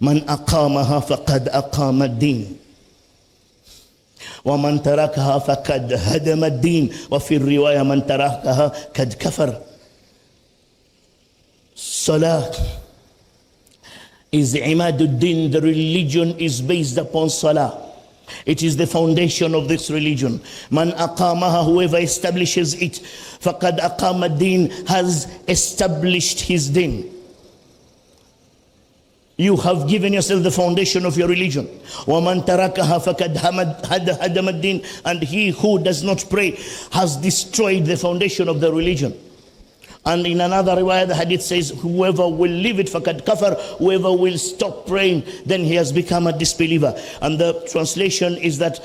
من أقامها فقد أقام الدين ومن تركها فقد هدم الدين وفي الرواية من تركها قد كفر. Salah is Imaduddin. The religion is based upon Salah. It is the foundation of this religion. Man aqamaha, whoever establishes it, faqad aqama ad-din, has established his deen. You have given yourself the foundation of your religion. وَمَنْ تَرَكَهَا فَقَدْ هَدَمَ الدِّينَ, and he who does not pray has destroyed the foundation of the religion. And in another riwayah, the hadith says, whoever will leave it, فَقَدْ كَفَرْ, whoever will stop praying, then he has become a disbeliever. And the translation is that,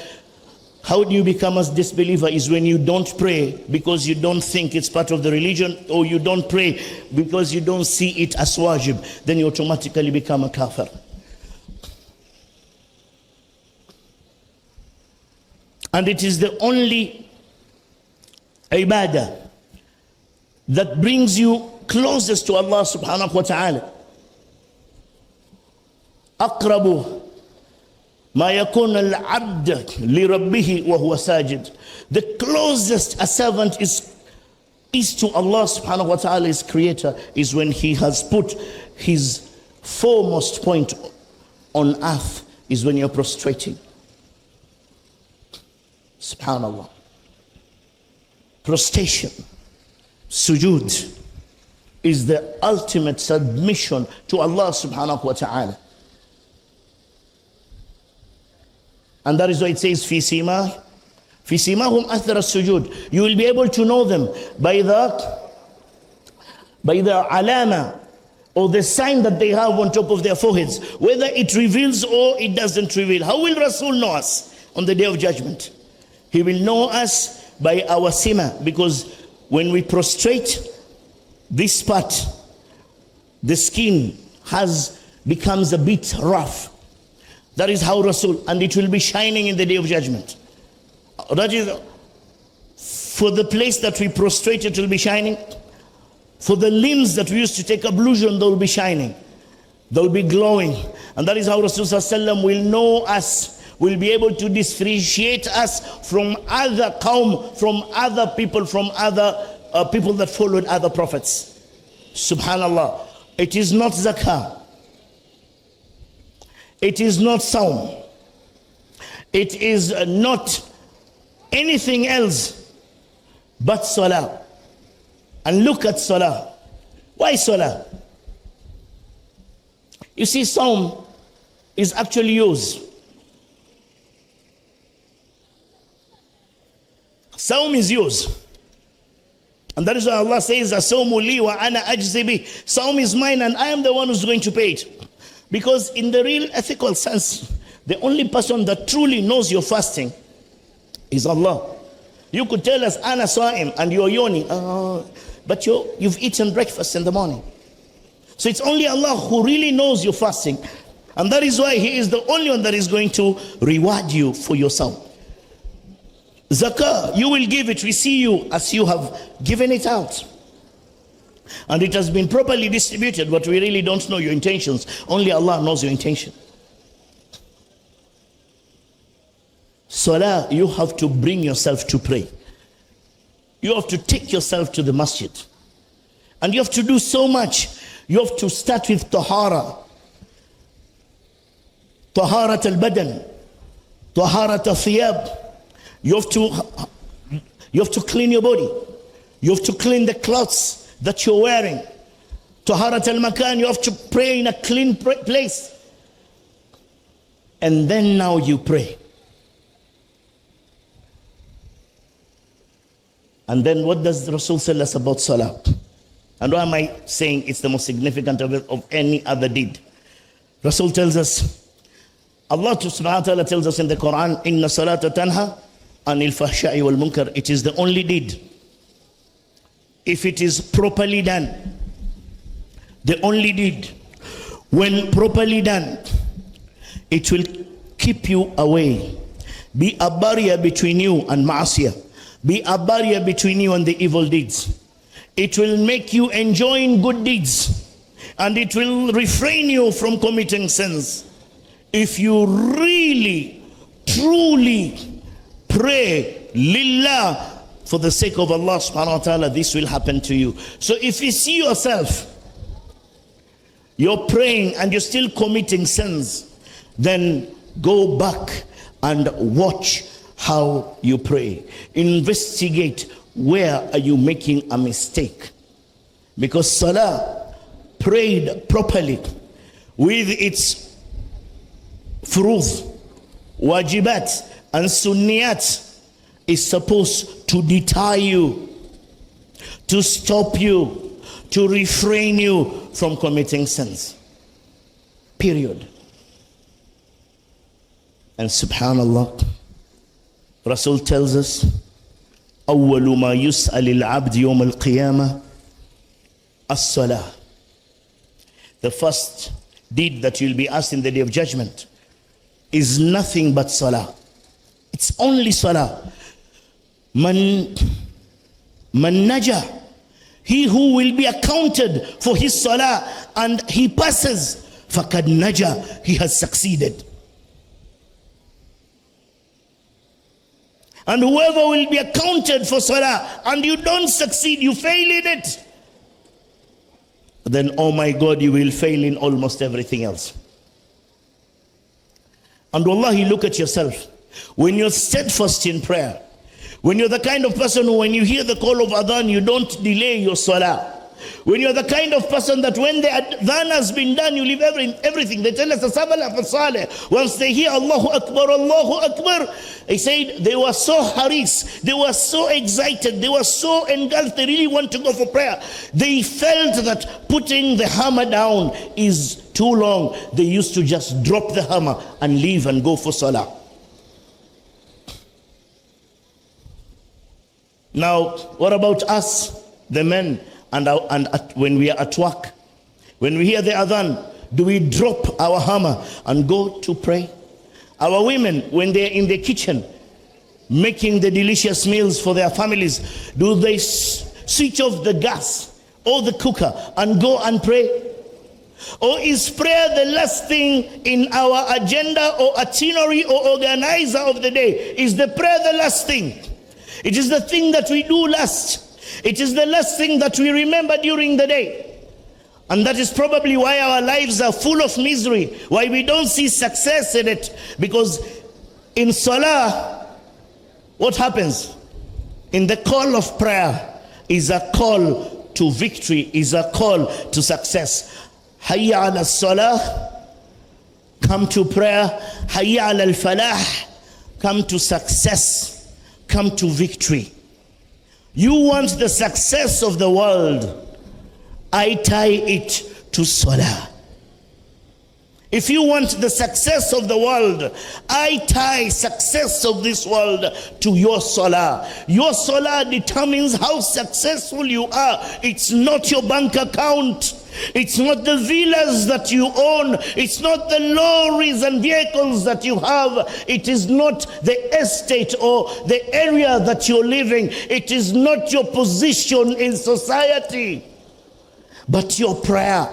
how do you become a disbeliever? Is when you don't pray because you don't think it's part of the religion, or you don't pray because you don't see it as wajib, then you automatically become a kafir. And it is the only ibadah that brings you closest to Allah subhanahu wa ta'ala. أقرب ما يكون العبد لربه وهو ساجد. The closest a servant is to Allah subhanahu wa ta'ala, his creator, is when he has put his foremost point on earth, is when you're prostrating. Subhanallah. Prostration, sujood, is the ultimate submission to Allah subhanahu wa ta'ala. And that is why it says, fi simahum athar as-sujud. You will be able to know them by the alama, or the sign that they have on top of their foreheads, whether it reveals or it doesn't reveal. How will Rasul know us on the day of judgment? He will know us by our sima, because when we prostrate, this part, the skin becomes a bit rough. That is how Rasul, and it will be shining in the day of judgment. That is, for the place that we prostrate, it will be shining. For the limbs that we used to take ablution, they will be shining. They will be glowing. And that is how Rasul sallallahu will know us, will be able to differentiate us from other qawm, from other people, from other people that followed other prophets. Subhanallah. It is not zakah. It is not sawm. It is not anything else but salah. And look at salah. Why salah? You see, sawm is actually yours. Sawm is yours. And that is why Allah says, "As-sawmu li wa ana ajzi bih." Sawm is mine and I am the one who's going to pay it. Because in the real ethical sense, the only person that truly knows your fasting is Allah. You could tell us, "Ana sa'im," and you're yawning, but you've eaten breakfast in the morning. So it's only Allah who really knows your fasting. And that is why He is the only one that is going to reward you for your sawm. Zakah, you will give it. We see you as you have given it out. And it has been properly distributed, but we really don't know your intentions. Only Allah knows your intention. Salah, you have to bring yourself to pray. You have to take yourself to the masjid. And you have to do so much. You have to start with tahara. Taharat al-badan. Taharat al-thiyab. You have to clean your body. You have to clean the clothes that you're wearing. Taharat al-makan, you have to pray in a clean place. And then now you pray. And then what does Rasul tell us about salah? And why am I saying it's the most significant of any other deed? Rasul tells us, Allah subhanahu wa ta'ala tells us in the Quran, "Inna salata tanha anil fahsha'i wal munkar." It is the only deed, if it is properly done, the only deed, when properly done, it will keep you away. Be a barrier between you and ma'asiyah. Be a barrier between you and the evil deeds. It will make you enjoying good deeds. and it will refrain you from committing sins. If you really, truly pray lillah, for the sake of Allah subhanahu wa ta'ala, this will happen to you. So if you see yourself, you're praying and you're still committing sins, then go back and watch how you pray. Investigate, where are you making a mistake? Because salah, prayed properly with its furuz, wajibat and sunniyat, is supposed to deter you, to stop you, to refrain you from committing sins. Period. And subhanallah, Rasul tells us, أول ما يسأل العبد يوم القيامة الصلاة. The first deed that you'll be asked in the day of judgment is nothing but salah. It's only salah. Man naja, he who will be accounted for his salah and he passes, fakad naja, he has succeeded. And whoever will be accounted for salah and you don't succeed, you fail in it, then oh my God, you will fail in almost everything else. And wallahi, look at yourself. When you're steadfast in prayer, when you're the kind of person who, when you hear the call of adhan, you don't delay your salah. When you're the kind of person that when the adhan has been done, you leave everything. They tell us, once they hear Allahu Akbar, they said they were so haris, they were so excited, they were so engulfed, they really want to go for prayer. They felt that putting the hammer down is too long. They used to just drop the hammer and leave and go for salah. Now, what about us, the men, and when we are at work? When we hear the adhan, do we drop our hammer and go to pray? Our women, when they are in the kitchen, making the delicious meals for their families, do they switch off the gas or the cooker and go and pray? Or is prayer the last thing in our agenda or itinerary or organizer of the day? Is the prayer the last thing? It is the thing that we do last. It is the last thing that we remember during the day. And that is probably why our lives are full of misery, why we don't see success in it. Because in salah, what happens? In the call of prayer is a call to victory, is a call to success. Hayya ala salah, come to prayer. Hayya ala al-falah, come to success. Come to victory. You want the success of the world, I tie it to salah. If you want the success of the world, I tie success of this world to your salah. Your salah determines how successful you are. It's not your bank account. It's not the villas that you own. It's not the lorries and vehicles that you have. It is not the estate or the area that you're living. It is not your position in society, but your prayer.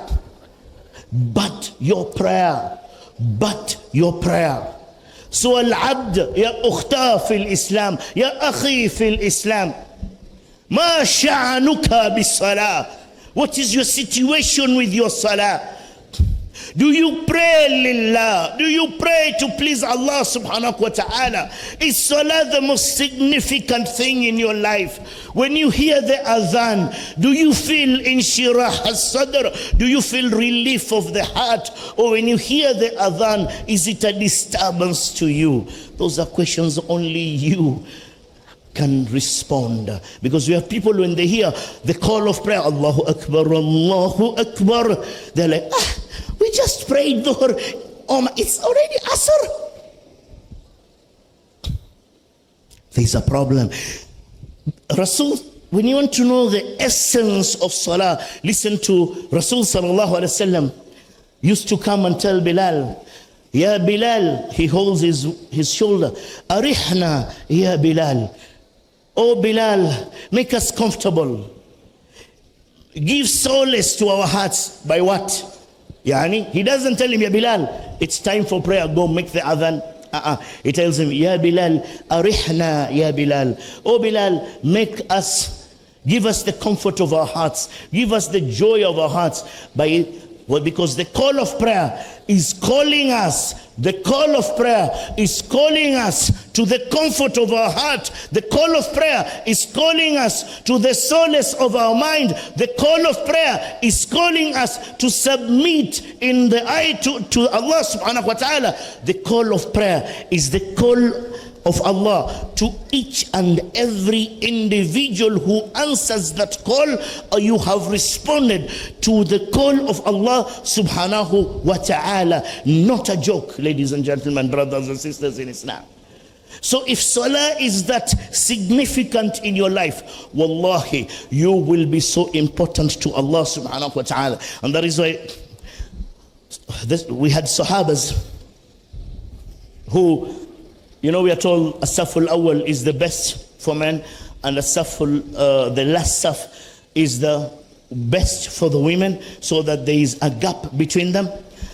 But your prayer. But your prayer. So al-abd, ya ukhta fil Islam, ya akhi fil Islam, ma sha'anuka bis salah. What is your situation with your salah? Do you pray lillah? Do you pray to please Allah subhanahu wa ta'ala? Is salah the most significant thing in your life? When you hear the adhan, do you feel inshirah as-sadr? Do you feel relief of the heart? Or when you hear the adhan, is it a disturbance to you? Those are questions only you can respond. Because we have people, when they hear the call of prayer, Allahu Akbar, Allahu Akbar, they're like, we just prayed Dhuhr. It's already Asr. There's a problem. Rasul, when you want to know the essence of salah, listen to Rasul sallallahu alaihi wasallam used to come and tell Bilal, Ya Bilal, he holds his shoulder, Arihna, Ya Bilal. Oh Bilal, make us comfortable. gives solace to our hearts by what? Yani, he doesn't tell him, Ya Bilal, it's time for prayer, go make the adhan. He tells him, Ya Bilal, arihna, Ya Bilal. Oh Bilal, make us, give us the comfort of our hearts, give us the joy of our hearts. Because the call of prayer is calling us. The call of prayer is calling us to the comfort of our heart. The call of prayer is calling us to the solace of our mind. The call of prayer is calling us to submit in the eye to Allah subhanahu wa ta'ala. The call of prayer is the call of Allah to each and every individual who answers that call. You have responded to the call of Allah subhanahu wa ta'ala. Not a joke, ladies and gentlemen, brothers and sisters in Islam. So if salah is that significant in your life, wallahi, you will be so important to Allah subhanahu wa ta'ala. And that is why we had sahabas who, you know, we are told as-saful awwal is the best for men, and the last saf is the best for the women, so that there is a gap between them.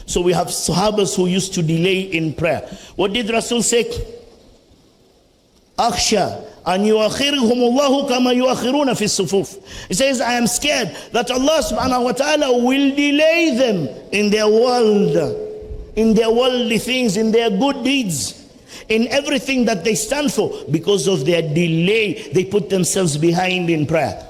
So we have sahabas who used to delay in prayer. What did Rasul say? Akhsha an yuakhirhum Allahu kama yuakhiruna fi sufuf. He says, I am scared that Allah subhanahu wa ta'ala will delay them in their world, in their worldly things, in their good deeds, in everything that they stand for. Because of their delay, they put themselves behind in prayer.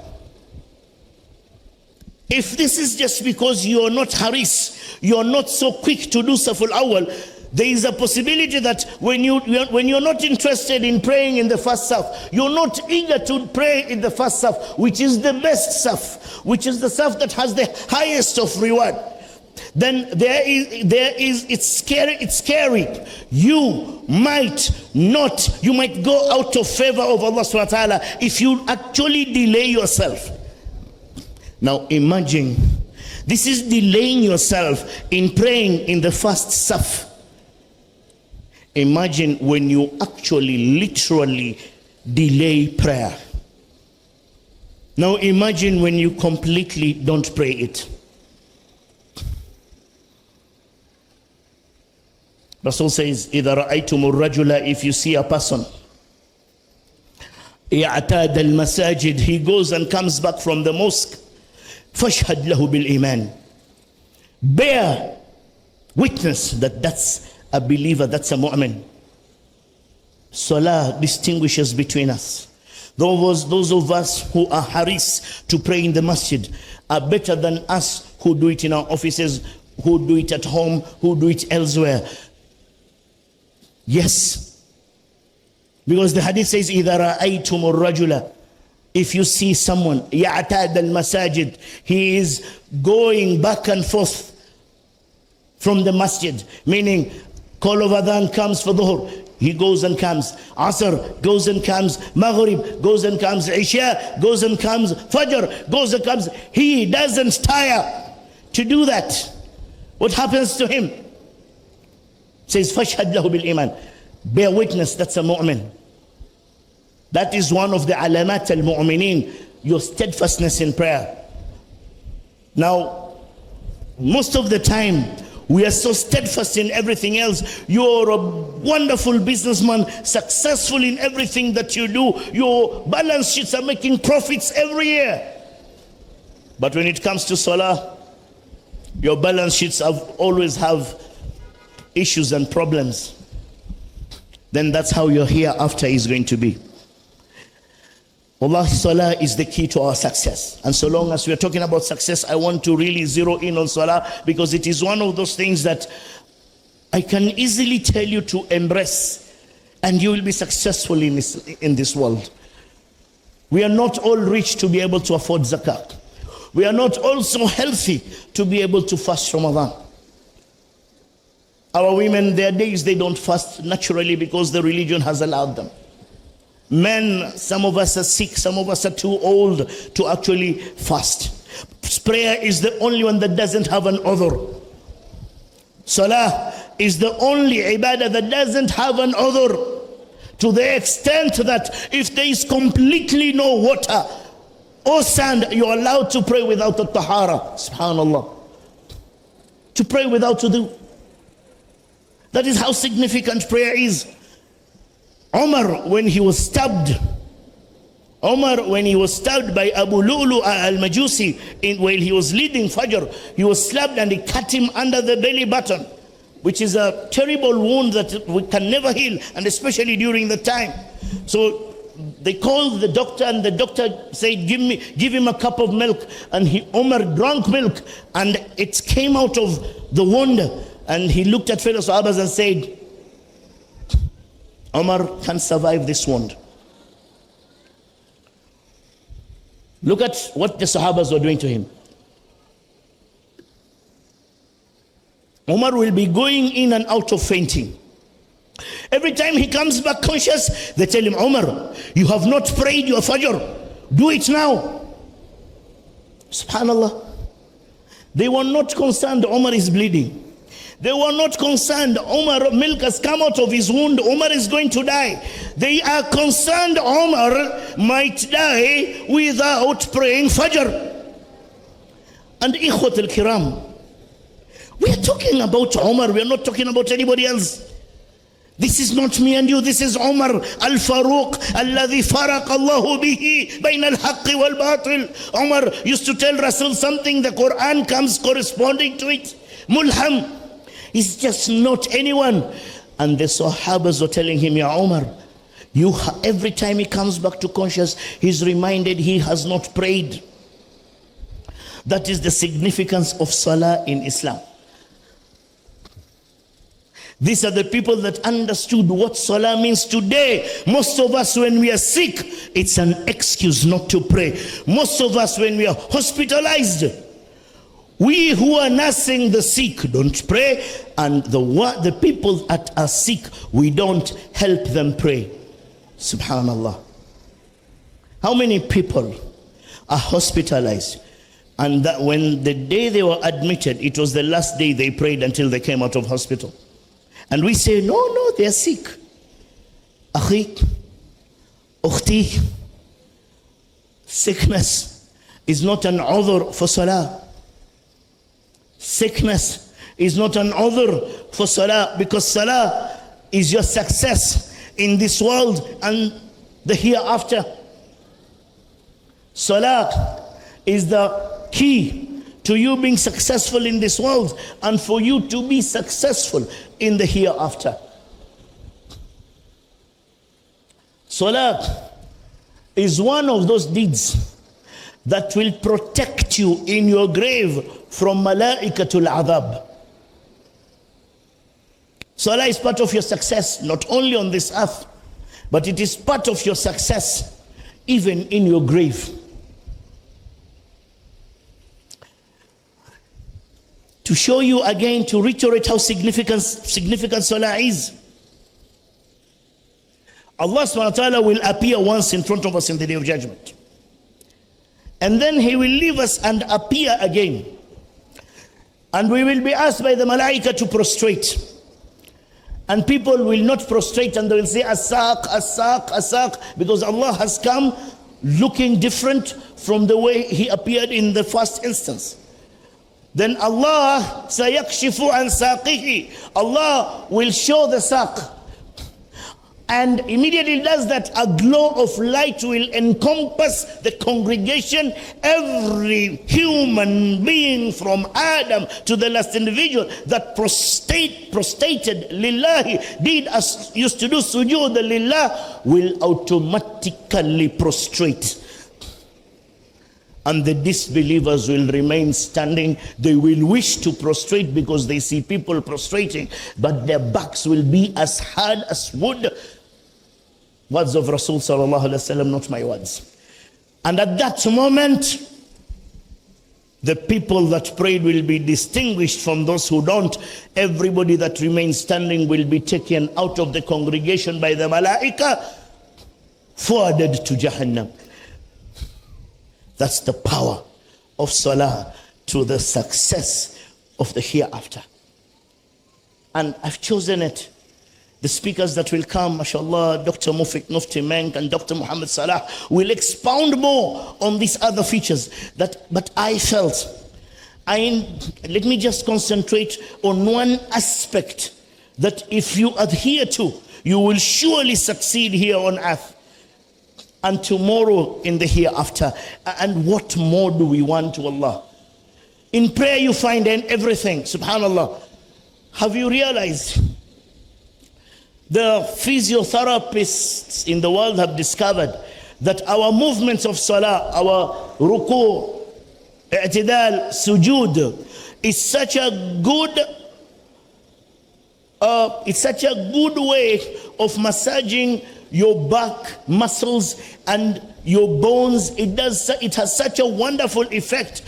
If this is just because you are not haris, you are not so quick to do saful awal, there is a possibility that when you're not interested in praying in the first saf, you're not eager to pray in the first saf, which is the best saf, which is the saf that has the highest of reward, then it's scary. You might go out of favor of Allah subhanahu wa ta'ala if you actually delay yourself. Now imagine, this is delaying yourself in praying in the first saf. Imagine when you actually literally delay prayer. Now imagine when you completely don't pray it. Rasul says, إِذَا رَأَيْتُمُ الرَّجُلَ, if you see a person, يَعْتَادَ الْمَسَاجِدِ, he goes and comes back from the mosque, فَاشْهَدْ لَهُ بِالْإِيمَانِ, bear witness that that's a believer, that's a mu'min. Salah distinguishes between us. Those of us who are haris to pray in the masjid are better than us who do it in our offices, who do it at home, who do it elsewhere. Yes. Because the hadith says, إِذَا رَأَيْتُمُ الرَّجُلَ, if you see someone, يَعْتَادَ الْمَسَاجِدِ, he is going back and forth from the masjid, meaning call of adhan comes for dhuhr, he goes and comes, asr goes and comes, maghrib goes and comes, isha goes and comes, fajr goes and comes. He doesn't tire to do that. What happens to him? Says, fashhad lahu bil iman, bear witness, that's a mu'min. That is one of the alamat al-mu'minin, your steadfastness in prayer. Now, most of the time, we are so steadfast in everything else. You're a wonderful businessman, successful in everything that you do. Your balance sheets are making profits every year. But when it comes to salah, your balance sheets always have issues and problems. Then that's how your hereafter is going to be. Allah, salah is the key to our success. And so long as we are talking about success, I want to really zero in on salah, because it is one of those things that I can easily tell you to embrace, and you will be successful in this world. We are not all rich to be able to afford zakat. We are not also healthy to be able to fast Ramadan. Our women, their days, they don't fast naturally because the religion has allowed them. Men, some of us are sick, some of us are too old to actually fast. Prayer is the only one that doesn't have an other. Salah is the only ibadah that doesn't have an other. To the extent that if there is completely no water, Oh sand, you're allowed to pray without the tahara. Subhanallah. To pray without wudu. That is how significant prayer is. Umar, when he was stabbed by Abu Lu'lu al-Majusi while he was leading Fajr, he was stabbed and he cut him under the belly button, which is a terrible wound that we can never heal, and especially during the time. So they called the doctor, and the doctor said, give him a cup of milk. And Umar drank milk, and it came out of the wound. And he looked at fellow Sahabas and said, Umar can survive this wound. Look at what the Sahabas were doing to him. Umar will be going in and out of fainting. Every time he comes back conscious, they tell him, Umar, you have not prayed your Fajr. Do it now. Subhanallah. They were not concerned Umar is bleeding. They were not concerned Umar, milk has come out of his wound, Umar is going to die. They are concerned Umar might die without praying Fajr. And Ikhwat al-Kiram, we are talking about Umar, we are not talking about anybody else. This is not me and you, this is Umar al-Faruq alladhi faraq Allahu bihi bayna al-haqqi wal-batil. Umar used to tell Rasul something, the Quran comes corresponding to it. Mulham. He's just not anyone. And the Sahabas were telling him, Ya Umar, every time he comes back to conscious, he's reminded he has not prayed. That is the significance of Salah in Islam. These are the people that understood what Salah means today. Most of us, when we are sick, it's an excuse not to pray. Most of us, when we are hospitalized, we who are nursing the sick don't pray, and the people that are sick, we don't help them pray. Subhanallah. How many people are hospitalized, and that when the day they were admitted, it was the last day they prayed until they came out of hospital? And we say, no, they are sick. Akhi, ukhti, sickness is not an udhr for salah. Sickness is not an udhr for salah, because salah is your success in this world and the hereafter. Salah is the key to you being successful in this world and for you to be successful in the hereafter. Salah is one of those deeds that will protect you in your grave from malaikatul adhab. Salah is part of your success, not only on this earth, but it is part of your success even in your grave. To show you again, to reiterate how significant Salah is, Allah subhanahu wa ta'ala will appear once in front of us in the Day of Judgment. And then He will leave us and appear again. And we will be asked by the malaika to prostrate. And people will not prostrate, and they will say, As-saq, As-saq, As-saq, because Allah has come looking different from the way He appeared in the first instance. Then Allah sayakshifu an saqihi. Allah will show the saq. And immediately does that, a glow of light will encompass the congregation. Every human being from Adam to the last individual that prostrated lillahi, did as used to do sujood lillah, will automatically prostrate. And the disbelievers will remain standing. They will wish to prostrate because they see people prostrating, but their backs will be as hard as wood. Words of Rasul sallallahu alaihi wasallam, not my words. And at that moment, the people that prayed will be distinguished from those who don't. Everybody that remains standing will be taken out of the congregation by the malaika, forwarded to Jahannam. That's the power of Salah to the success of the hereafter. And I've chosen it. The speakers that will come, mashallah, Dr. Mufik Mufti Menk and Dr. Muhammad Salah, will expound more on these other features. But I felt, let me just concentrate on one aspect that if you adhere to, you will surely succeed here on earth and tomorrow in the hereafter. And what more do we want to Allah? In prayer you find everything, subhanallah. Have you realized the physiotherapists in the world have discovered that our movements of salah, our ruku, i'tidal, sujood, is such a good way of massaging your back muscles and your bones. It has such a wonderful effect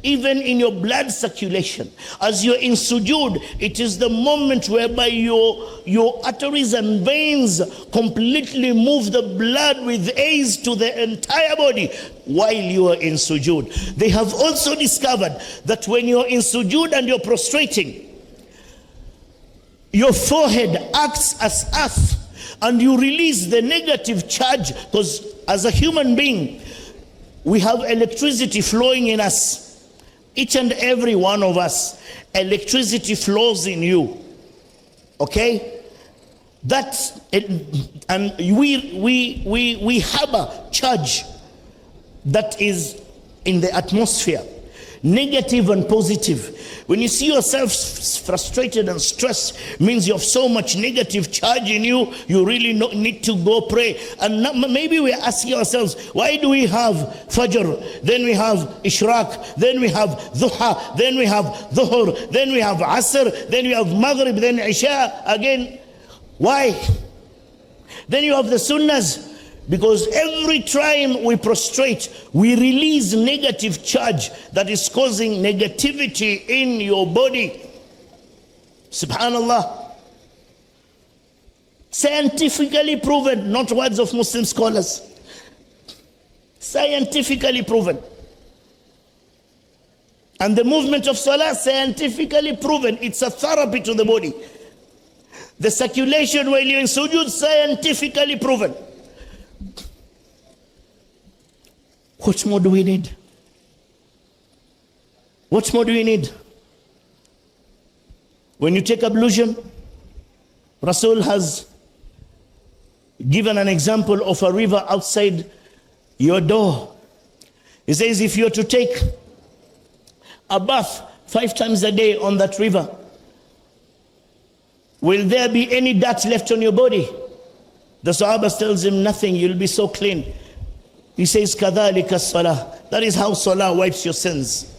even in your blood circulation. As you're in sujood, it is the moment whereby your arteries and veins completely move the blood with ease to the entire body while you are in sujood. They have also discovered that when you're in sujood and you're prostrating, your forehead acts as earth and you release the negative charge, because as a human being, we have electricity flowing in us. Each and every one of us, electricity flows in you. Okay? And we have a charge that is in the atmosphere, negative and positive. When you see yourself frustrated and stressed, means you have so much negative charge in you, you really need to go pray. And maybe we're asking ourselves, why do we have Fajr, then we have Ishraq, then we have Duha, then we have Dhuhr, then we have Asr, then we have Maghrib, then Isha again? Why? Then you have the Sunnahs. Because every time we prostrate, we release negative charge that is causing negativity in your body. Subhanallah. Scientifically proven, not words of Muslim scholars. Scientifically proven. And the movement of Salah, scientifically proven. It's a therapy to the body. The circulation while you're in sujood, scientifically proven. What more do we need? What more do we need? When you take ablution, Rasul has given an example of a river outside your door. He says if you are to take a bath 5 times a day on that river, will there be any dirt left on your body? The Sahaba tells him nothing, you'll be so clean. He says, كَذَلِكَ الصَّلَاةِ. That is how Salah wipes your sins.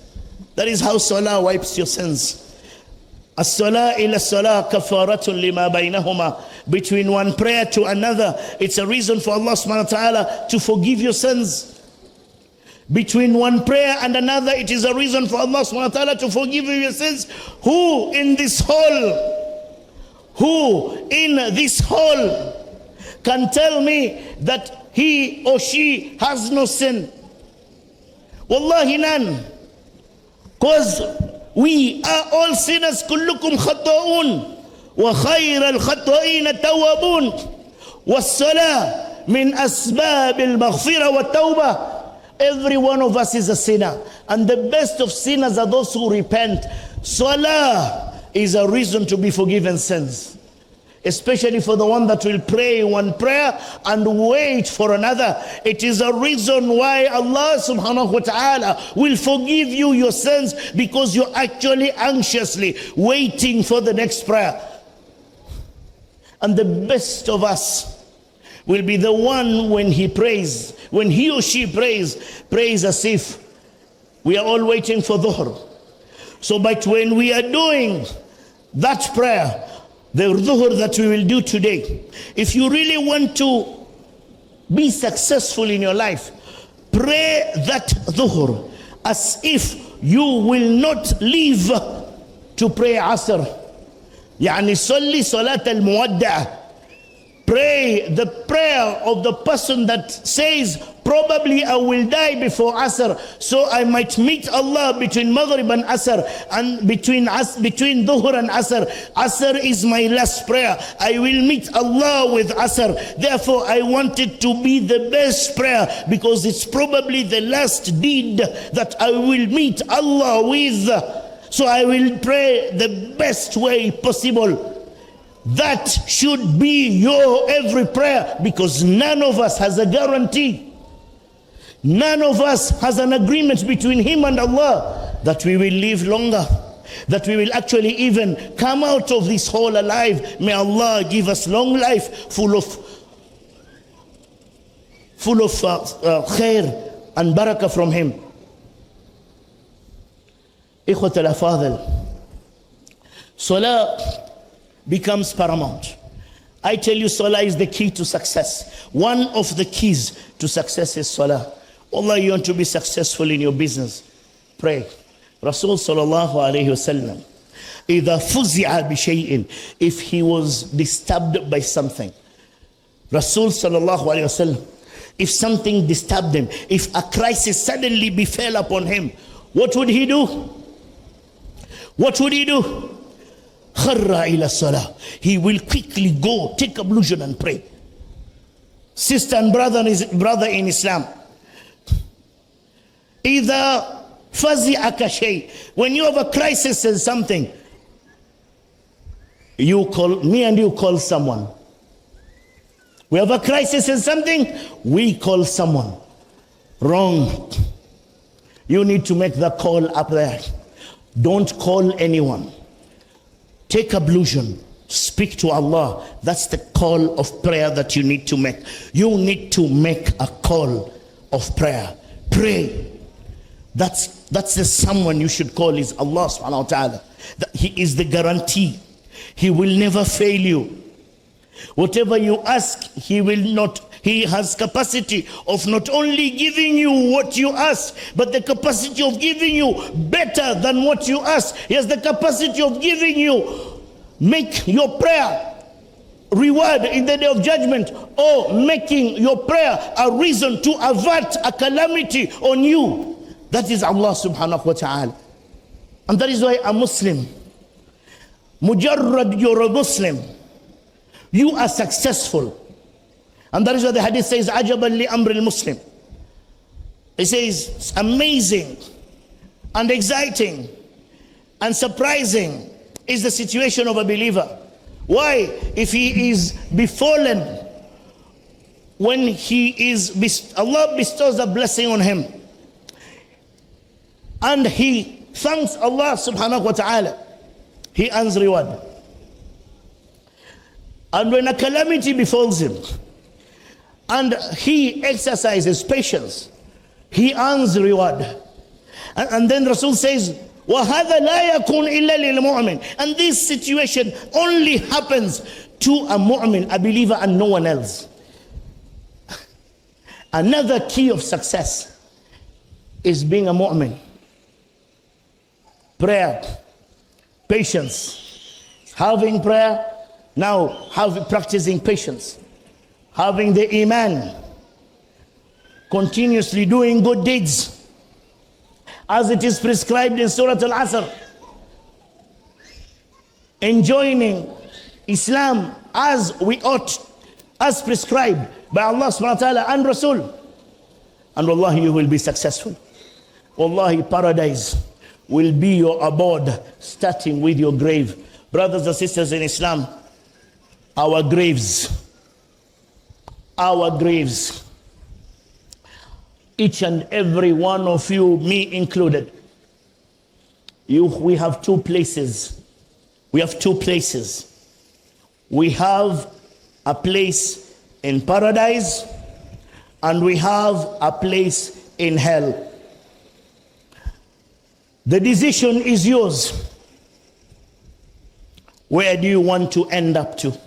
That is how Salah wipes your sins. الصلاة إلى الصلاة كفارة لما بينهما. Between one prayer to another, it's a reason for Allah subhanahu wa ta'ala to forgive your sins. Between one prayer and another, it is a reason for Allah subhanahu wa ta'ala to forgive you your sins. Who in this hall can tell me that he or she has no sin? Wallahi none. Because we are all sinners. كلكم خطاؤون وخير الخطائين التوابون والصلاة من أسباب المغفرة والتوبة. Every one of us is a sinner, and the best of sinners are those who repent. Salah is a reason to be forgiven sins, especially for the one that will pray one prayer and wait for another. It is a reason why Allah subhanahu wa ta'ala will forgive you your sins, because you're actually anxiously waiting for the next prayer. And the best of us will be the one when he prays, when he or she prays as if we are all waiting for dhuhr. So but when we are doing that prayer, the dhuhr that we will do today, if you really want to be successful in your life, pray that dhuhr as if you will not leave to pray asr. يعني صلي صلاة المودع. Pray the prayer of the person that says Probably I will die before Asr, so I might meet Allah between Maghrib and Asr, and between Dhuhr and Asr. Asr is my last prayer. I will meet Allah with Asr. Therefore, I want it to be the best prayer, because it's probably the last deed that I will meet Allah with. So I will pray the best way possible. That should be your every prayer, because none of us has a guarantee. None of us has an agreement between him and Allah that we will live longer, that we will actually even come out of this hole alive. May Allah give us long life full of khair and barakah from him. Ikhwat al-afadhal, salah becomes paramount. I tell you, salah is the key to success. One of the keys to success is salah. Allah, you want to be successful in your business, pray. Rasul sallallahu alayhi wasallam, إِذَا فُزِعَ بِشَيْءٍ, if he was disturbed by something. Rasul sallallahu alayhi wasallam, if something disturbed him, if a crisis suddenly befell upon him, what would he do? What would he do? Kharra ila salah. He will quickly go, take ablution and pray. Sister and brother in Islam, either fazi'aka shay, when you have a crisis in something, you call me and you call someone. We have a crisis in something, we call someone. Wrong. You need to make the call up there. Don't call anyone. Take ablution, speak to Allah. That's the call of prayer that you need to make. You need to make a call of prayer. Pray. That's the someone you should call, is Allah subhanahu wa ta'ala. He is the guarantee. He will never fail you. Whatever you ask, he will not. He has capacity of not only giving you what you ask, but the capacity of giving you better than what you ask. He has the capacity of giving you, make your prayer reward in the day of judgment, or making your prayer a reason to avert a calamity on you. That is Allah subhanahu wa ta'ala. And that is why a Muslim, mujarrad, you're a Muslim, you are successful. And that is what the hadith says, Ajaban li amri al-Muslim. It says, it's amazing and exciting and surprising is the situation of a believer. Why? If he is befallen, when Allah bestows a blessing on him, and he thanks Allah subhanahu wa ta'ala, he earns reward. And when a calamity befalls him, and he exercises patience, he earns reward. And then Rasul says, وَهَذَا لَا يَكُونْ إِلَّا لِلْمُؤْمِنِ, and this situation only happens to a mu'min, a believer, and no one else. Another key of success is being a mu'min. Prayer, patience, having prayer, now practicing patience, having the iman, continuously doing good deeds as it is prescribed in Surah Al-Asr, enjoining Islam as we ought, as prescribed by Allah subhanahu wa ta'ala and Rasul, and wallahi you will be successful. Wallahi, paradise will be your abode, starting with your grave. Brothers and sisters in Islam, our graves, each and every one of you, me included, we have two places. We have two places. We have a place in paradise, and we have a place in hell. The decision is yours. Where do you want to end up to?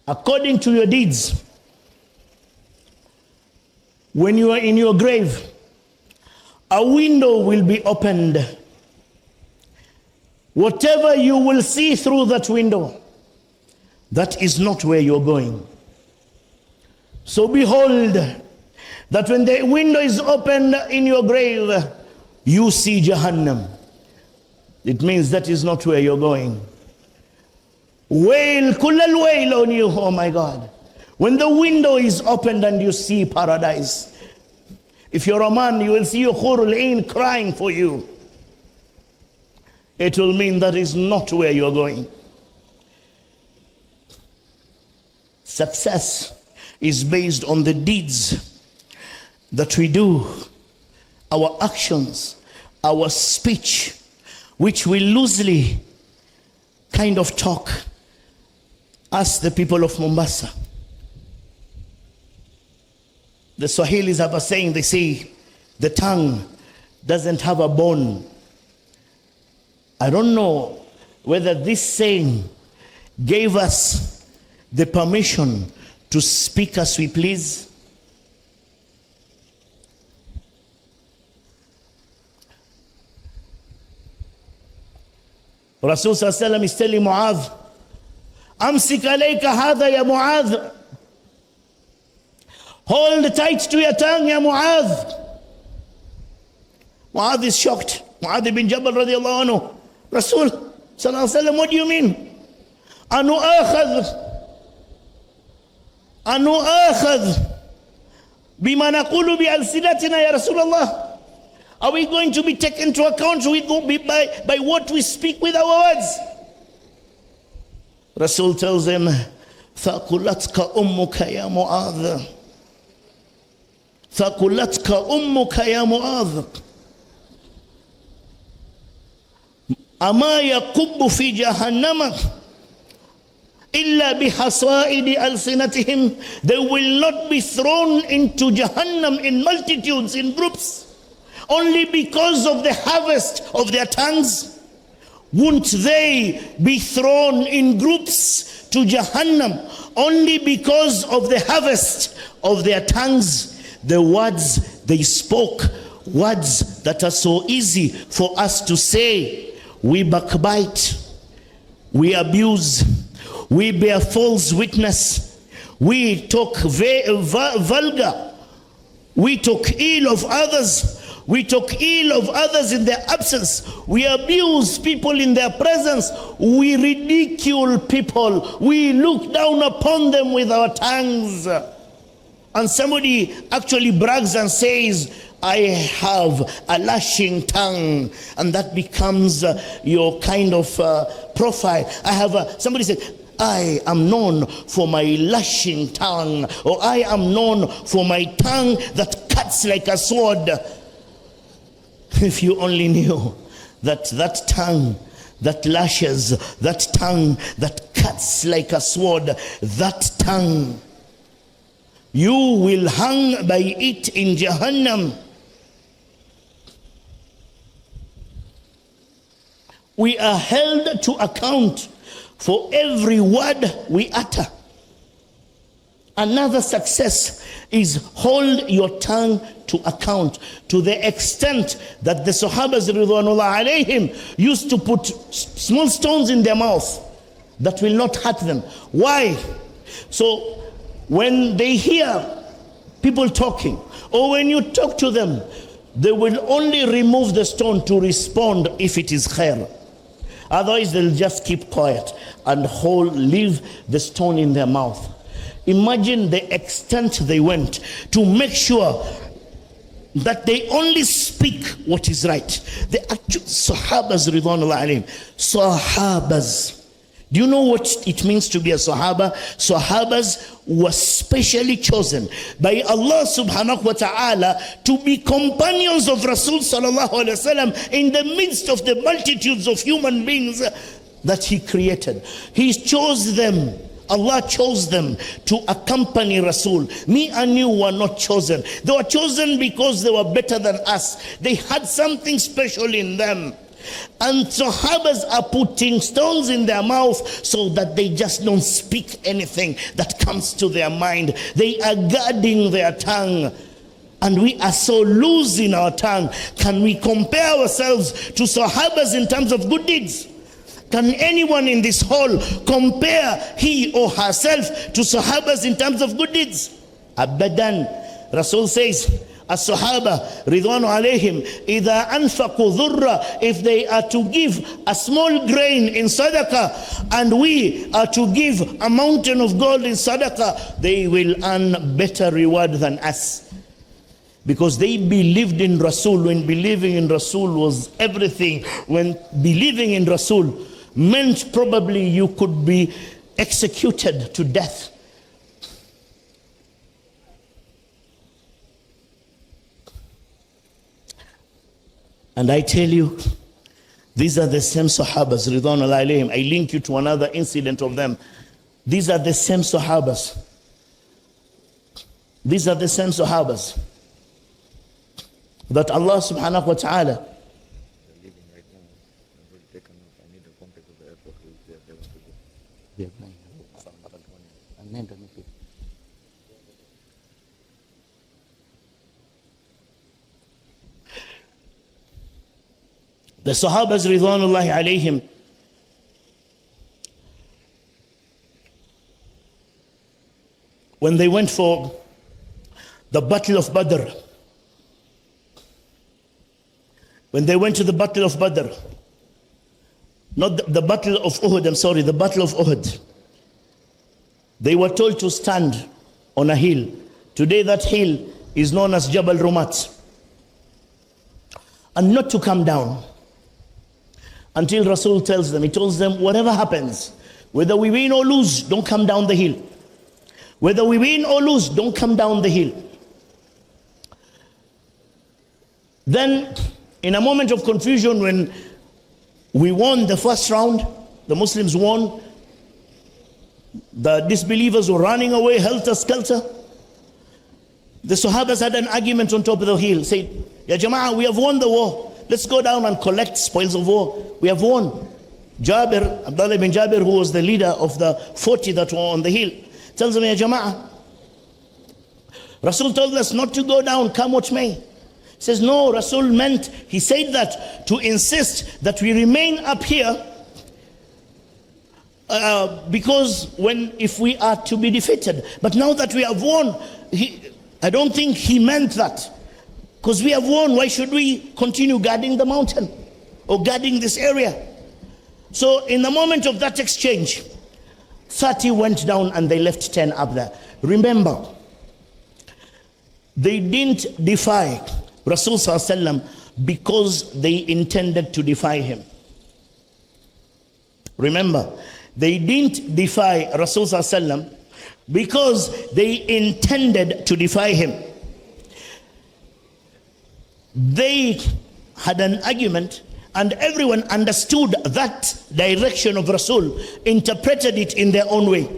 According to your deeds, when you are in your grave, a window will be opened. Whatever you will see through that window, that is not where you're going. So behold, that when the window is opened in your grave, you see Jahannam. It means that is not where you're going. Wail, kullal wail on you, oh my God. When the window is opened and you see paradise, if you're a man, you will see your Hurul Ain crying for you. It will mean that is not where you're going. Success is based on the deeds that we do, our actions, our speech, which we loosely kind of talk. Ask the people of Mombasa. The Swahilis have a saying, they say, the tongue doesn't have a bone. I don't know whether this saying gave us the permission to speak as we please. Rasul Sallallahu Alaihi Wasallam is telling Mu'adh, Amsik alayka hadha ya Mu'adh. Hold tight to your tongue, ya Mu'adh. Mu'adh is shocked. Mu'adh bin Jabal radiallahu anhu. Rasul Sallallahu Alaihi Wasallam, what do you mean? Anu akhadh bima naqulu bi alsinatina ya Rasulullah. Are we going to be taken into account by what we speak with our words? Rasul tells him, Thaqulatka ummuka ya Mu'adh. Thaqulatka ummuka ya Mu'adh. Ama yakubbu fi jahannama illa bihasaidi alsinatihim. They will not be thrown into Jahannam in multitudes, in groups, only because of the harvest of their tongues. Won't they be thrown in groups to Jahannam only because of the harvest of their tongues? The words they spoke, words that are so easy for us to say. We backbite, we abuse, we bear false witness, we talk vulgar, we talk ill of others. We talk ill of others in their absence. We abuse people in their presence. We ridicule people. We look down upon them with our tongues. And somebody actually brags and says, I have a lashing tongue. And that becomes your kind of profile. Somebody said, I am known for my lashing tongue. Or I am known for my tongue that cuts like a sword. If you only knew that tongue that lashes, that tongue that cuts like a sword, that tongue, you will hang by it in Jahannam. We are held to account for every word we utter. Another success is hold your tongue to account, to the extent that the Sahabas Ridwanullah alayhim used to put small stones in their mouth that will not hurt them. Why? So when they hear people talking, or when you talk to them, they will only remove the stone to respond if it is khair. Otherwise they'll just keep quiet and leave the stone in their mouth. Imagine the extent they went to make sure that they only speak what is right. The actual Sahabas Ridwanullah alayhim, Sahabas. Do you know what it means to be a Sahaba? Sahabas were specially chosen by Allah subhanahu wa ta'ala to be companions of Rasul sallallahu alayhi wasallam in the midst of the multitudes of human beings that He created. He chose them. Allah chose them to accompany Rasul. Me and you were not chosen. They were chosen because they were better than us. They had something special in them. And Sahabas are putting stones in their mouth so that they just don't speak anything that comes to their mind. They are guarding their tongue. And we are so loose in our tongue. Can we compare ourselves to Sahabas in terms of good deeds? Can anyone in this hall compare he or herself to Sahabas in terms of good deeds? Abadan. Rasul says, As-Sahaba, Ridwanu alayhim, إِذَا أَنفَقُوا ذُرَّ, if they are to give a small grain in sadaqah, and we are to give a mountain of gold in sadaqah, they will earn better reward than us. Because they believed in Rasul, when believing in Rasul was everything. When believing in Rasul meant probably you could be executed to death. And I tell you, these are the same Sahabas, Ridwanullah alayhim. I link you to another incident of them. These are the same Sahabas. These are the same Sahabas that Allah subhanahu wa ta'ala the Sahabas Ridwanullahi alayhim, when they went for the battle of Badr, when they went to the battle of Badr, not the battle of Uhud, I'm sorry, the battle of Uhud, they were told to stand on a hill. Today that hill is known as Jabal Rumat, and not to come down until Rasul tells them. He tells them, whatever happens, whether we win or lose, don't come down the hill. Whether we win or lose, don't come down the hill. Then, in a moment of confusion, when we won the first round, the Muslims won, the disbelievers were running away helter-skelter. The Sahabas had an argument on top of the hill, said, Ya Jama'ah, we have won the war. Let's go down and collect spoils of war. We have won. Jabir, Abdullah bin Jabir, who was the leader of the 40 that were on the hill, tells them, Ya Jama'ah, Rasul told us not to go down, come what may. He says, no, Rasul meant, he said that to insist that we remain up here, because if we are to be defeated. But now that we have won, I don't think he meant that. Because we have won, why should we continue guarding the mountain or guarding this area? So in the moment of that exchange, 30 went down and they left 10 up there. Remember, they didn't defy Rasul Sallallahu Alaihi Wasallam because they intended to defy him. Remember, they didn't defy Rasul Sallallahu Alaihi Wasallam because they intended to defy him. They had an argument and everyone understood that direction of Rasul, interpreted it in their own way.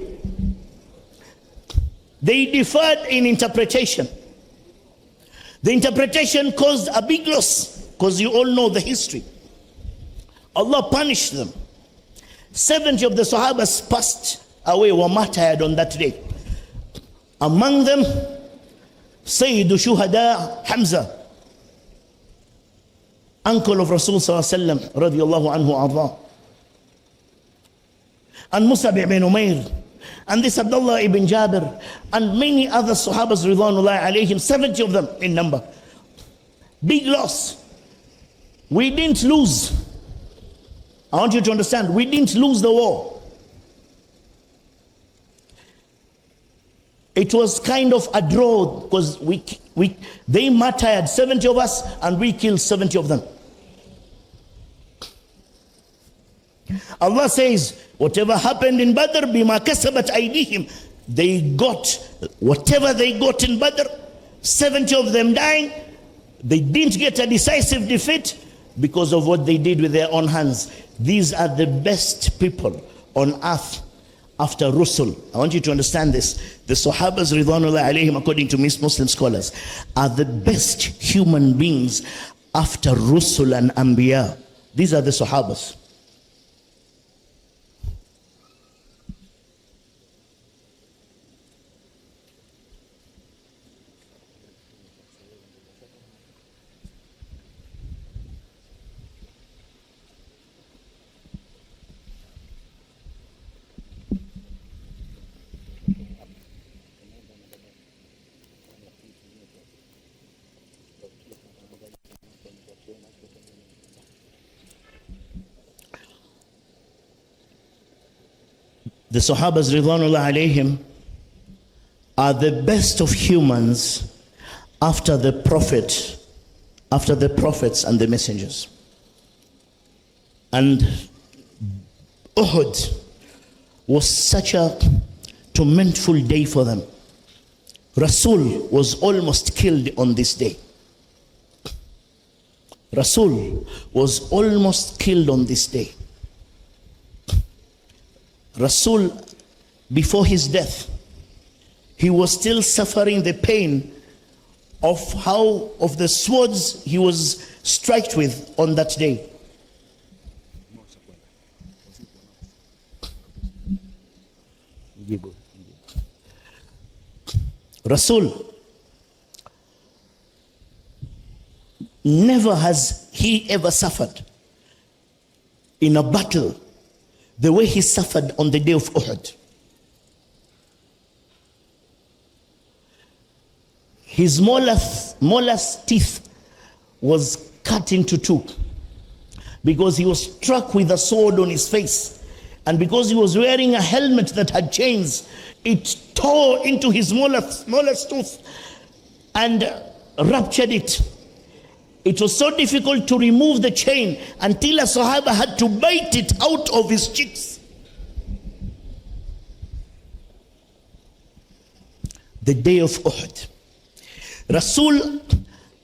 They differed in interpretation. The interpretation caused a big loss, because you all know the history. Allah punished them. 70 of the Sahabas passed away, were martyred on that day. Among them, Sayyidu Shuhada Hamza, uncle of Rasul Sallallahu Alaihi Wasallam, radiyallahu anhu arda, and Musab ibn Umair, and this Abdullah ibn Jabir, and many other Sahabas ridwanullahi alayhim, 70 of them in number. Big loss. We didn't lose. I want you to understand, we didn't lose the war. It was kind of a draw, because they martyred 70 of us and we killed 70 of them. Allah says, whatever happened in Badr, bima kasabat aydihim, they got whatever they got in Badr, 70 of them dying. They didn't get a decisive defeat because of what they did with their own hands. These are the best people on earth after Rusul. I want you to understand this. The Sahabas ridwanullah alayhim, according to Muslim scholars, are the best human beings after Rusul and Anbiya. These are the Sahabas. The Sahabas Ridwanullah alayhim are the best of humans after the prophets and the messengers. And Uhud was such a tormentful day for them. Rasul was almost killed on this day. Rasul was almost killed on this day. Rasul, before his death, he was still suffering the pain of the swords he was struck with on that day. Rasul, never has he ever suffered in a battle the way he suffered on the day of Uhud. His molars teeth was cut into two because he was struck with a sword on his face, and because he was wearing a helmet that had chains, it tore into his molars tooth and ruptured it. It was so difficult to remove the chain until a Sahaba had to bite it out of his cheeks. The day of Uhud, Rasul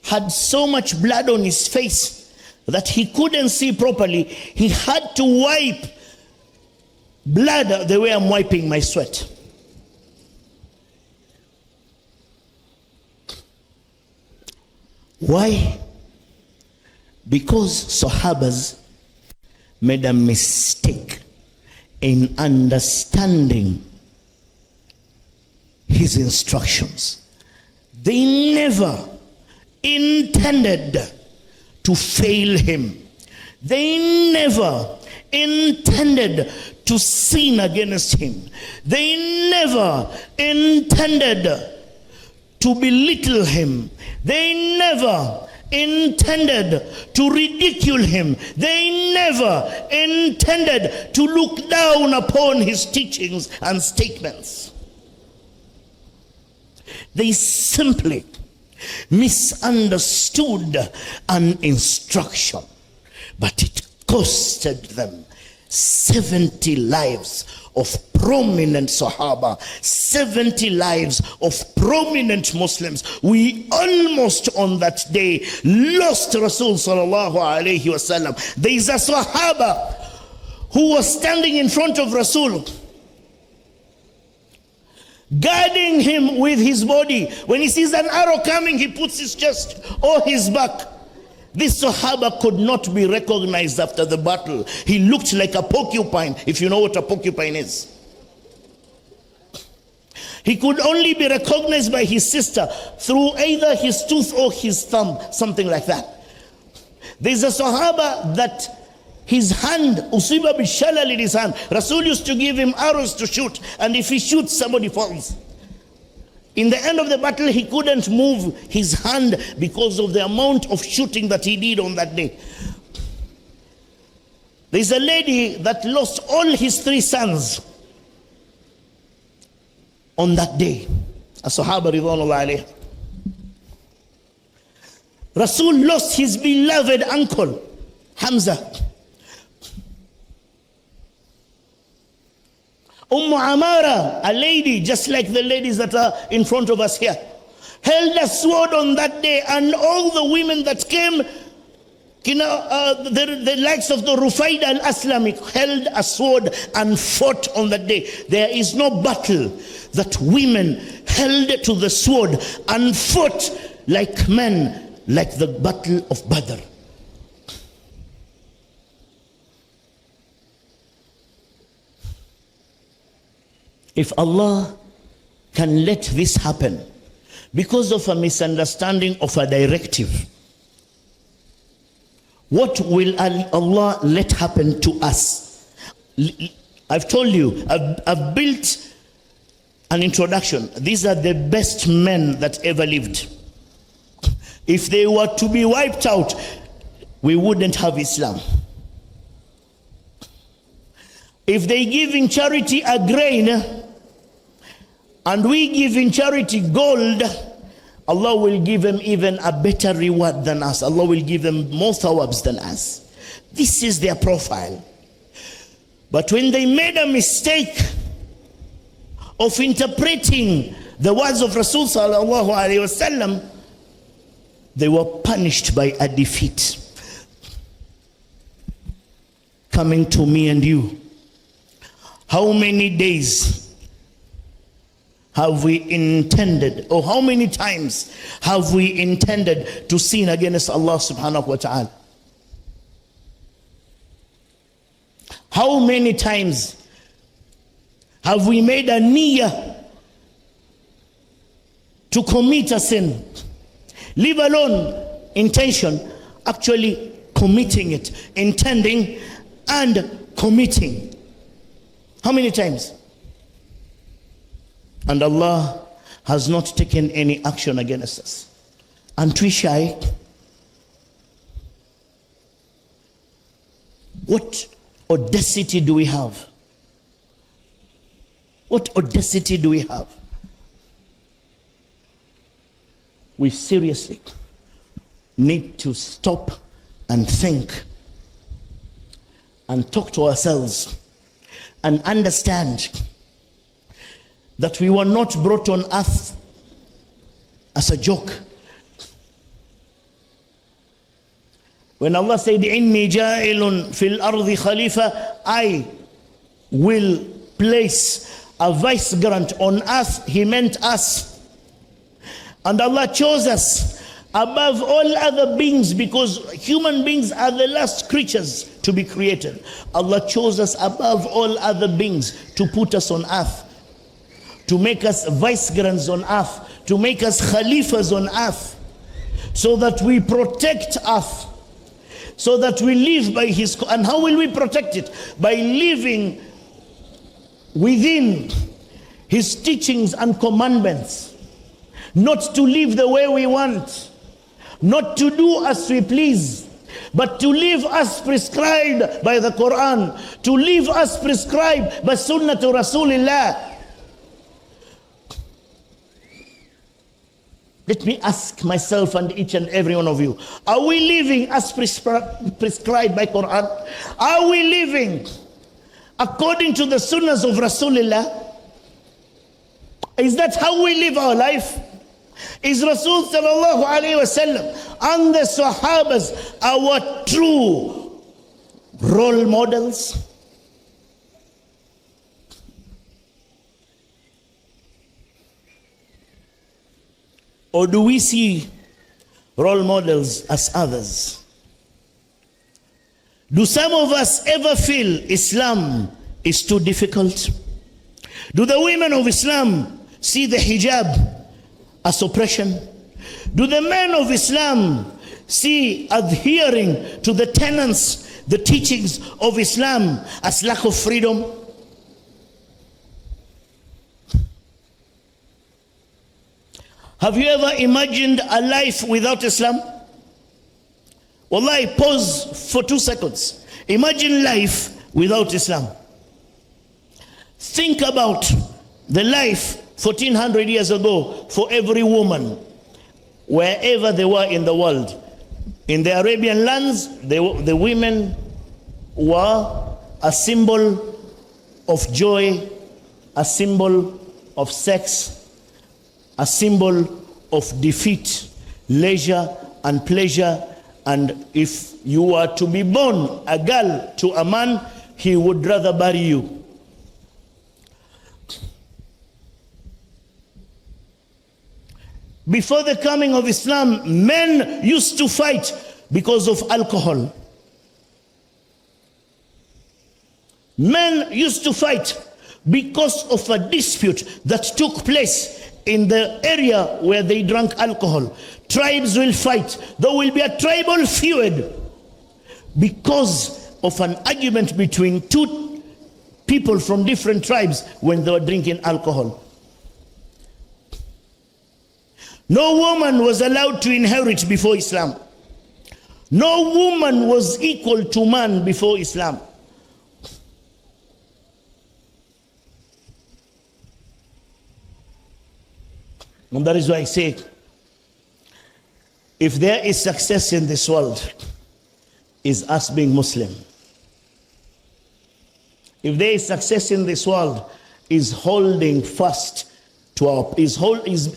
had so much blood on his face that he couldn't see properly. He had to wipe blood the way I'm wiping my sweat. Why? Because Sahabas made a mistake in understanding his instructions. They never intended to fail him. They never intended to sin against him. They never intended to belittle him. They never intended to ridicule him. They never intended to look down upon his teachings and statements. They simply misunderstood an instruction, but it costed them 70 lives of prominent Sahaba, 70 lives of prominent Muslims. We almost on that day lost Rasul sallallahu alayhi wasallam. There is a Sahaba who was standing in front of Rasul, guarding him with his body. When he sees an arrow coming, he puts his chest or his back. This Sahaba could not be recognized after the battle. He looked like a porcupine, if you know what a porcupine is. He could only be recognized by his sister through either his tooth or his thumb, something like that. There's a Sahaba that his hand, usiba bishalal in his hand. Rasul used to give him arrows to shoot, and if he shoots, somebody falls. In the end of the battle, he couldn't move his hand because of the amount of shooting that he did on that day. There's a lady that lost all his 3 sons on that day, a Sahaba ridwanullah alayh. Rasul lost his beloved uncle, Hamza. Amara, a lady just like the ladies that are in front of us here, held a sword on that day, and all the women that came, the likes of the Rufaida al-Aslami, held a sword and fought on that day. There is no battle that women held to the sword and fought like men, like the battle of Badr. If Allah can let this happen because of a misunderstanding of a directive, what will Allah let happen to us? I've told you, I've built an introduction. These are the best men that ever lived. If they were to be wiped out, we wouldn't have Islam. If they give in charity a grain, and we give in charity gold, Allah will give them even a better reward than us. Allah will give them more thawabs than us. This is their profile. But when they made a mistake of interpreting the words of Rasul sallallahu alaihi wasallam, they were punished by a defeat coming to me and you. How many days have we intended, or how many times have we intended to sin against Allah subhanahu wa ta'ala? How many times have we made a niyyah to commit a sin, leave alone intention, actually committing it, intending and committing? How many times? And Allah has not taken any action against us. And we shy. What audacity do we have? What audacity do we have? We seriously need to stop and think and talk to ourselves and understand that we were not brought on earth as a joke. When Allah said, "Inni ja'ilun fil ardi khalifa," I will place a vicegerent on earth, He meant us. And Allah chose us above all other beings, because human beings are the last creatures to be created. Allah chose us above all other beings to put us on earth, to make us vicegerents on earth, to make us khalifas on earth, so that we protect earth, so that we live by His. And how will we protect it? By living within His teachings and commandments, not to live the way we want, not to do as we please, but to live as prescribed by the Quran, to live as prescribed by Sunnah to Rasulullah. Let me ask myself and each and every one of you, are we living as prescribed by Quran? Are we living according to the Sunnahs of Rasulullah? Is that how we live our life? Is Rasul sallallahu alayhi wa sallam and the Sahabas our true role models? Or do we see role models as others? Do some of us ever feel Islam is too difficult? Do the women of Islam see the hijab as oppression? Do the men of Islam see adhering to the tenets, the teachings of Islam as lack of freedom? Have you ever imagined a life without Islam? Wallahi, pause for 2 seconds. Imagine life without Islam. Think about the life 1400 years ago for every woman, wherever they were in the world. In the Arabian lands, the women were a symbol of joy, a symbol of sex, a symbol of defeat, leisure and pleasure. And if you were to be born a girl to a man, he would rather bury you. Before the coming of Islam, men used to fight because of alcohol. Men used to fight because of a dispute that took place in the area where they drank alcohol. Tribes will fight. There will be a tribal feud because of an argument between two people from different tribes when they were drinking alcohol. No woman was allowed to inherit before Islam. No woman was equal to man before Islam. And that is why I say, if there is success in this world, is us being Muslim. If there is success in this world, is holding fast to our, is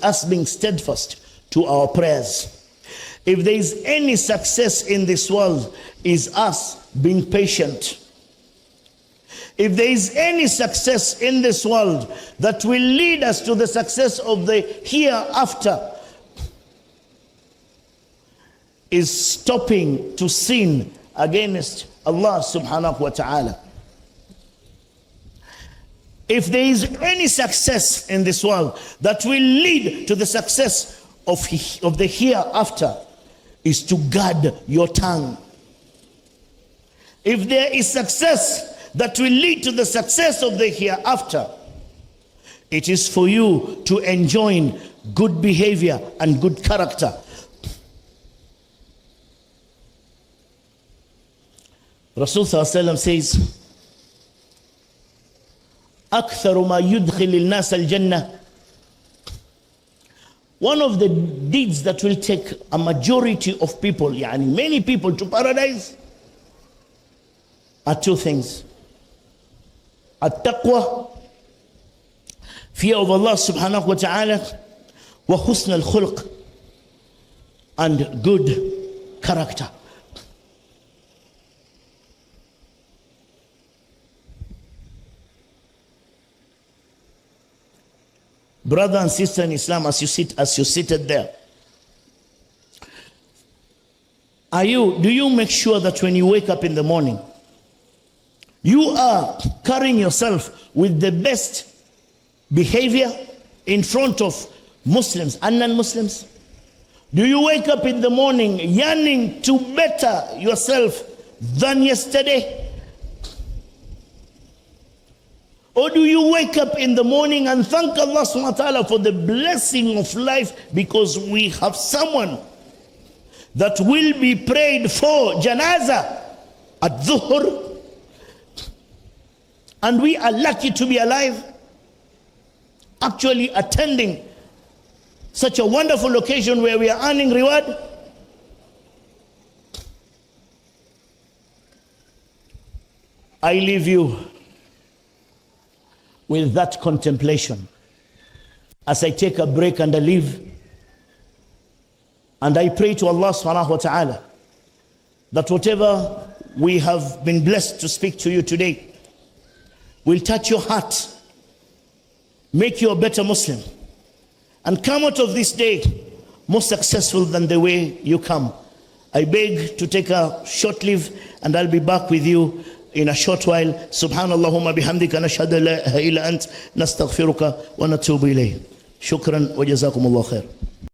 us being steadfast to our prayers. If there is any success in this world, is us being patient. If there is any success in this world that will lead us to the success of the hereafter, is stopping to sin against Allah subhanahu wa ta'ala. If there is any success in this world that will lead to the success of the hereafter, is to guard your tongue. If there is success that will lead to the success of the hereafter, it is for you to enjoin good behavior and good character. Rasul sallallahu alaihi wasallam says, أكثر ما يدخل الناس الجنة. One of the deeds that will take a majority of people, yani many people, to paradise are two things. At-taqwa, fear of Allah subhanahu wa ta'ala, wa husn al-khulq, and good character. Brother and sister in Islam, as you seated there, do you make sure that when you wake up in the morning, you are carrying yourself with the best behavior in front of Muslims and non-Muslims? Do you wake up in the morning yearning to better yourself than yesterday? Or do you wake up in the morning and thank Allah subhanahu wa ta'ala for the blessing of life because we have someone that will be prayed for janaza at dhuhr, and we are lucky to be alive, actually attending such a wonderful occasion where we are earning reward? I leave you with that contemplation as I take a break and I leave, and I pray to Allah subhanahu wa ta'ala that whatever we have been blessed to speak to you today will touch your heart, make you a better Muslim, and come out of this day more successful than the way you come. I beg to take a short leave, and I'll be back with you in a short while. Subhanallahumma bihamdika nashhadu la ilaha illa ant nastaghfiruka wa natubu ilayh. Shukran wa jazakumullah khair.